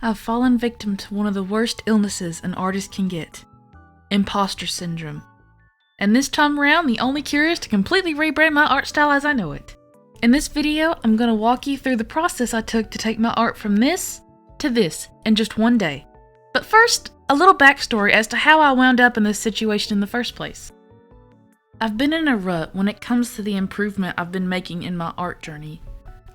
I've fallen victim to one of the worst illnesses an artist can get. Imposter syndrome. And this time around, the only cure is to completely rebrand my art style as I know it. In this video, I'm going to walk you through the process I took to take my art from this to this in just one day. But first, a little backstory as to how I wound up in this situation in the first place. I've been in a rut when it comes to the improvement I've been making in my art journey.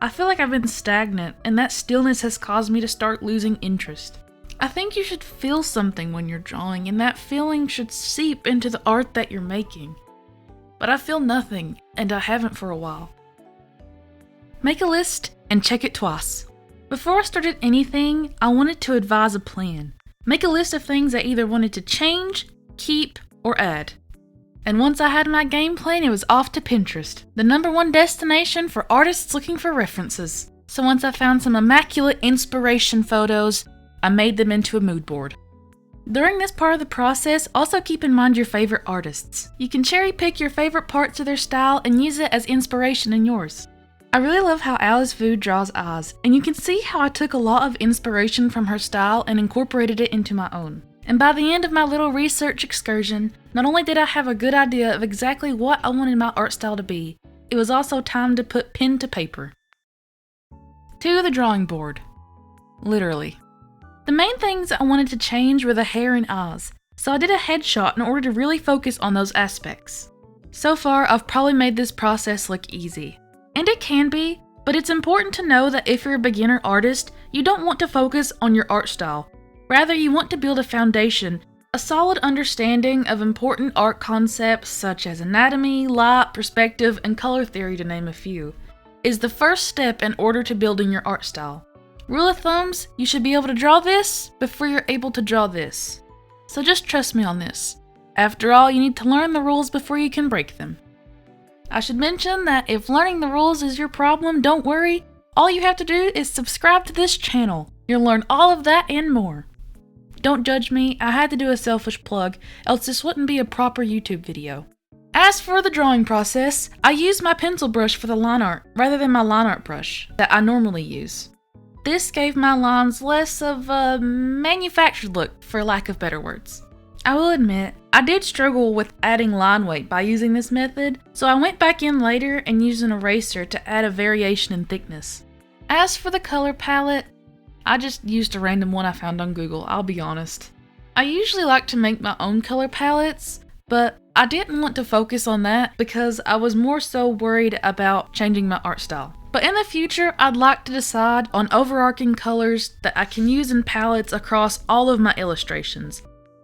I feel like I've been stagnant, and that stillness has caused me to start losing interest. I think you should feel something when you're drawing, and that feeling should seep into the art that you're making. But I feel nothing, and I haven't for a while. Make a list and check it twice. Before I started anything, I wanted to advise a plan. Make a list of things I either wanted to change, keep, or add. And once I had my game plan, it was off to Pinterest, the #1 destination for artists looking for references. So once I found some immaculate inspiration photos, I made them into a mood board. During this part of the process, also keep in mind your favorite artists. You can cherry pick your favorite parts of their style and use it as inspiration in yours. I really love how Alice Vu draws eyes, and you can see how I took a lot of inspiration from her style and incorporated it into my own. And by the end of my little research excursion, not only did I have a good idea of exactly what I wanted my art style to be, it was also time to put pen to paper. To the drawing board. Literally. The main things I wanted to change were the hair and eyes, so I did a headshot in order to really focus on those aspects. So far, I've probably made this process look easy. And it can be, but it's important to know that if you're a beginner artist, you don't want to focus on your art style. Rather, you want to build a foundation, a solid understanding of important art concepts such as anatomy, light, perspective, and color theory, to name a few, is the first step in order to building your art style. Rule of thumbs, you should be able to draw this before you're able to draw this. So just trust me on this. After all, you need to learn the rules before you can break them. I should mention that if learning the rules is your problem, don't worry. All you have to do is subscribe to this channel. You'll learn all of that and more. Don't judge me, I had to do a selfish plug, else this wouldn't be a proper YouTube video. As for the drawing process, I used my pencil brush for the line art, rather than my line art brush that I normally use. This gave my lines less of a manufactured look, for lack of better words. I will admit, I did struggle with adding line weight by using this method, so I went back in later and used an eraser to add a variation in thickness. As for the color palette, I just used a random one I found on Google, I'll be honest. I usually like to make my own color palettes, but I didn't want to focus on that because I was more so worried about changing my art style. But in the future, I'd like to decide on overarching colors that I can use in palettes across all of my illustrations.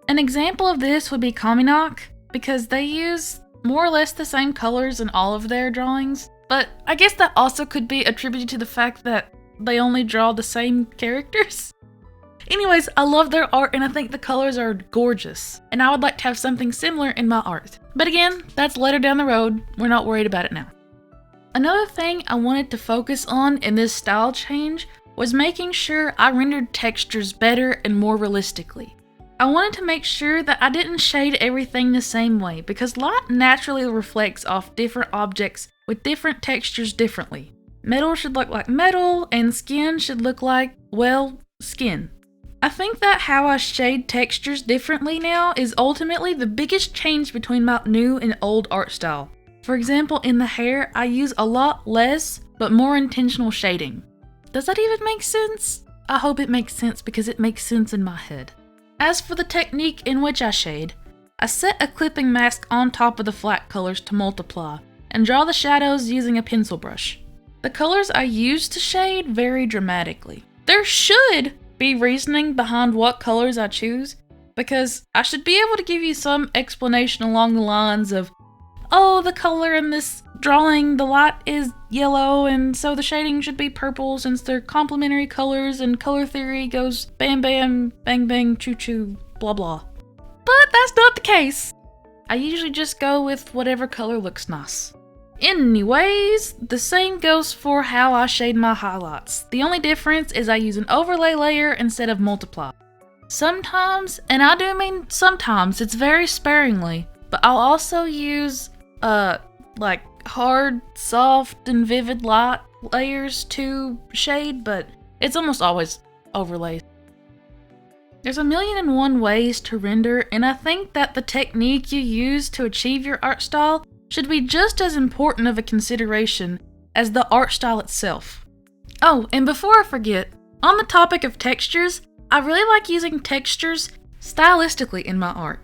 An example of this would be Kominak, because they use more or less the same colors in all of their drawings, but I guess that also could be attributed to the fact that they only draw the same characters. Anyways, I love their art and I think the colors are gorgeous, and I would like to have something similar in my art. But again, that's later down the road, we're not worried about it now. Another thing I wanted to focus on in this style change was making sure I rendered textures better and more realistically. I wanted to make sure that I didn't shade everything the same way because light naturally reflects off different objects with different textures differently. Metal should look like metal, and skin should look like, well, skin. I think that how I shade textures differently now is ultimately the biggest change between my new and old art style. For example, in the hair, I use a lot less, but more intentional shading. Does that even make sense? I hope it makes sense because it makes sense in my head. As for the technique in which I shade, I set a clipping mask on top of the flat colors to multiply, and draw the shadows using a pencil brush. The colors I use to shade vary dramatically. There should be reasoning behind what colors I choose, because I should be able to give you some explanation along the lines of, oh, the color in this drawing, the light is yellow, and so the shading should be purple since they're complementary colors and color theory goes bam bam, bang bang, choo choo, blah blah. But that's not the case. I usually just go with whatever color looks nice. Anyways, the same goes for how I shade my highlights. The only difference is I use an overlay layer instead of multiply. Sometimes, and I do mean sometimes, it's very sparingly, but I'll also use like hard, soft, and vivid light layers to shade, but it's almost always overlay. There's 1,000,001 ways to render, and I think that the technique you use to achieve your art style should be just as important of a consideration as the art style itself. Oh, and before I forget, on the topic of textures, I really like using textures stylistically in my art.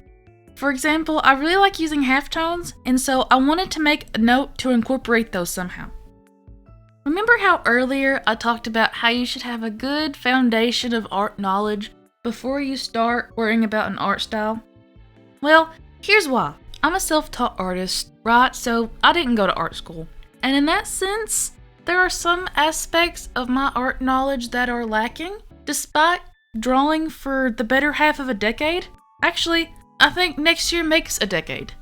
For example, I really like using halftones, and so I wanted to make a note to incorporate those somehow. Remember how earlier I talked about how you should have a good foundation of art knowledge before you start worrying about an art style? Well, here's why. I'm a self-taught artist, right? So I didn't go to art school. And in that sense, there are some aspects of my art knowledge that are lacking, despite drawing for the better half of a decade. Actually, I think next year makes a decade.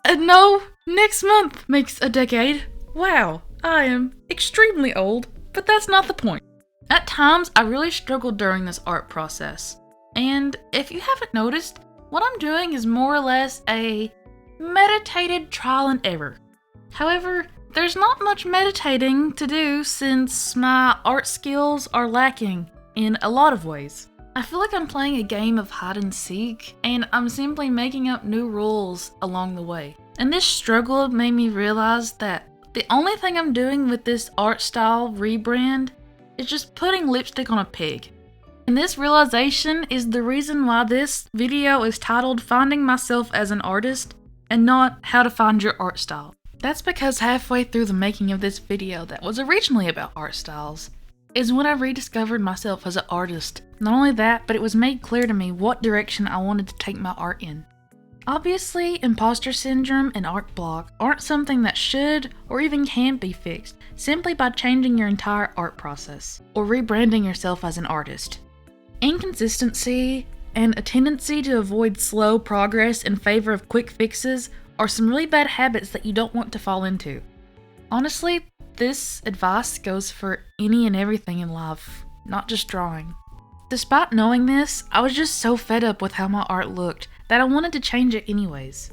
No, next month makes a decade. Wow, I am extremely old, but that's not the point. At times, I really struggled during this art process. And if you haven't noticed, what I'm doing is more or less a meditated trial and error. However, there's not much meditating to do since my art skills are lacking in a lot of ways. I feel like I'm playing a game of hide and seek, and I'm simply making up new rules along the way. And this struggle made me realize that the only thing I'm doing with this art style rebrand is just putting lipstick on a pig. And this realization is the reason why this video is titled Finding Myself as an Artist and not How to Find Your Art Style. That's because halfway through the making of this video that was originally about art styles is when I rediscovered myself as an artist. Not only that, but it was made clear to me what direction I wanted to take my art in. Obviously, imposter syndrome and art block aren't something that should or even can be fixed simply by changing your entire art process or rebranding yourself as an artist. Inconsistency and a tendency to avoid slow progress in favor of quick fixes are some really bad habits that you don't want to fall into. Honestly, this advice goes for any and everything in life, not just drawing. Despite knowing this, I was just so fed up with how my art looked that I wanted to change it anyways.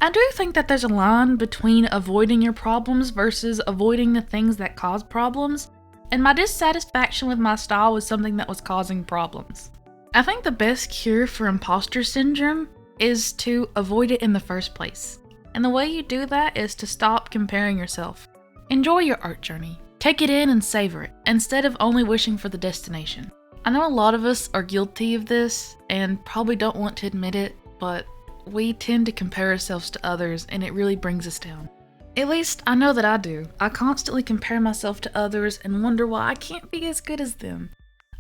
I do think that there's a line between avoiding your problems versus avoiding the things that cause problems, and my dissatisfaction with my style was something that was causing problems. I think the best cure for imposter syndrome is to avoid it in the first place. And the way you do that is to stop comparing yourself. Enjoy your art journey. Take it in and savor it, instead of only wishing for the destination. I know a lot of us are guilty of this and probably don't want to admit it, but we tend to compare ourselves to others and it really brings us down. At least I know that I do. I constantly compare myself to others and wonder why I can't be as good as them.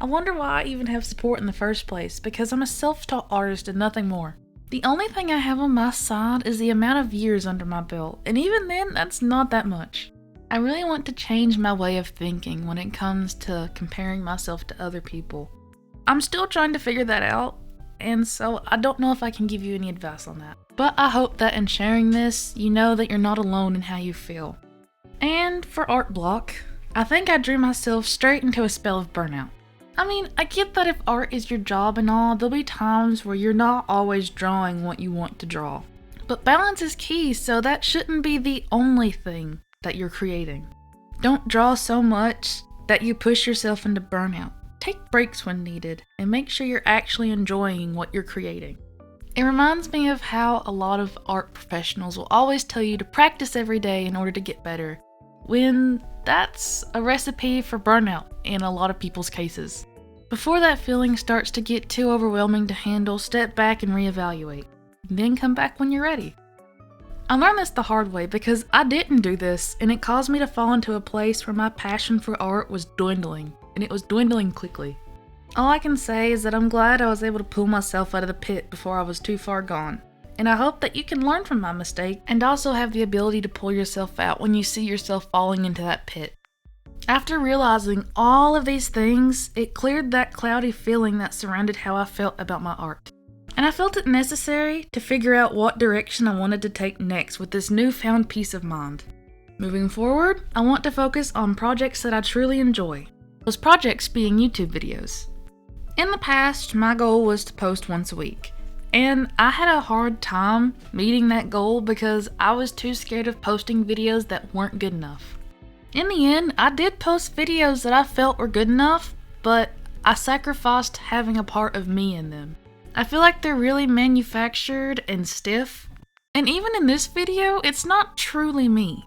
I wonder why I even have support in the first place, because I'm a self-taught artist and nothing more. The only thing I have on my side is the amount of years under my belt, and even then, that's not that much. I really want to change my way of thinking when it comes to comparing myself to other people. I'm still trying to figure that out, and so I don't know if I can give you any advice on that. But I hope that in sharing this, you know that you're not alone in how you feel. And for art block, I think I drew myself straight into a spell of burnout. I mean, I get that if art is your job and all, there'll be times where you're not always drawing what you want to draw. But balance is key, so that shouldn't be the only thing that you're creating. Don't draw so much that you push yourself into burnout. Take breaks when needed, and make sure you're actually enjoying what you're creating. It reminds me of how a lot of art professionals will always tell you to practice every day in order to get better, when that's a recipe for burnout in a lot of people's cases. Before that feeling starts to get too overwhelming to handle, step back and reevaluate. Then come back when you're ready. I learned this the hard way because I didn't do this, and it caused me to fall into a place where my passion for art was dwindling, and it was dwindling quickly. All I can say is that I'm glad I was able to pull myself out of the pit before I was too far gone. And I hope that you can learn from my mistake and also have the ability to pull yourself out when you see yourself falling into that pit. After realizing all of these things, it cleared that cloudy feeling that surrounded how I felt about my art. And I felt it necessary to figure out what direction I wanted to take next with this newfound peace of mind. Moving forward, I want to focus on projects that I truly enjoy. Those projects being YouTube videos. In the past, my goal was to post once a week, and I had a hard time meeting that goal because I was too scared of posting videos that weren't good enough. In the end, I did post videos that I felt were good enough, but I sacrificed having a part of me in them. I feel like they're really manufactured and stiff. And even in this video, it's not truly me.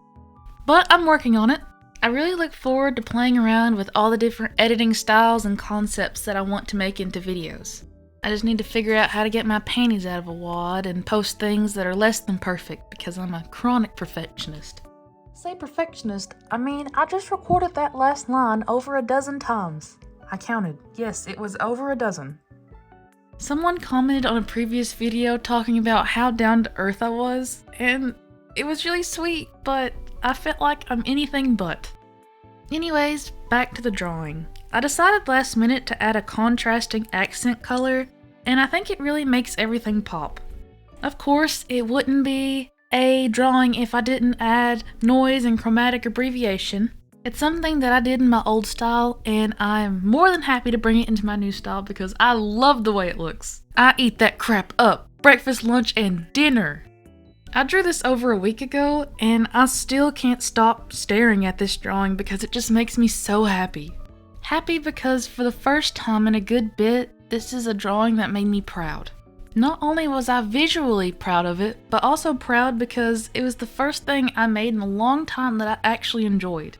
But I'm working on it. I really look forward to playing around with all the different editing styles and concepts that I want to make into videos. I just need to figure out how to get my panties out of a wad and post things that are less than perfect because I'm a chronic perfectionist. Say perfectionist, I mean, I just recorded that last line over a dozen times. I counted. Yes, it was over a dozen. Someone commented on a previous video talking about how down to earth I was, and it was really sweet, but I felt like I'm anything but. Anyways, back to the drawing. I decided last minute to add a contrasting accent color, and I think it really makes everything pop. Of course, it wouldn't be a drawing if I didn't add noise and chromatic abbreviation. It's something that I did in my old style, and I'm more than happy to bring it into my new style because I love the way it looks. I eat that crap up. Breakfast, lunch, and dinner. I drew this over a week ago, and I still can't stop staring at this drawing because it just makes me so happy. Happy because for the first time in a good bit, this is a drawing that made me proud. Not only was I visually proud of it, but also proud because it was the first thing I made in a long time that I actually enjoyed.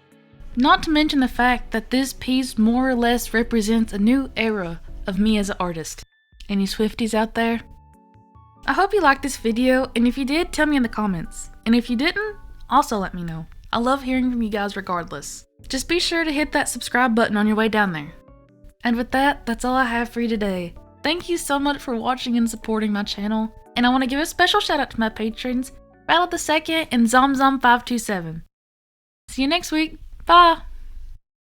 Not to mention the fact that this piece more or less represents a new era of me as an artist. Any Swifties out there? I hope you liked this video, and if you did, tell me in the comments. And if you didn't, also let me know. I love hearing from you guys regardless. Just be sure to hit that subscribe button on your way down there. And with that, that's all I have for you today. Thank you so much for watching and supporting my channel, and I want to give a special shout out to my patrons, Battle the Second and ZomZom527. See you next week. Bye!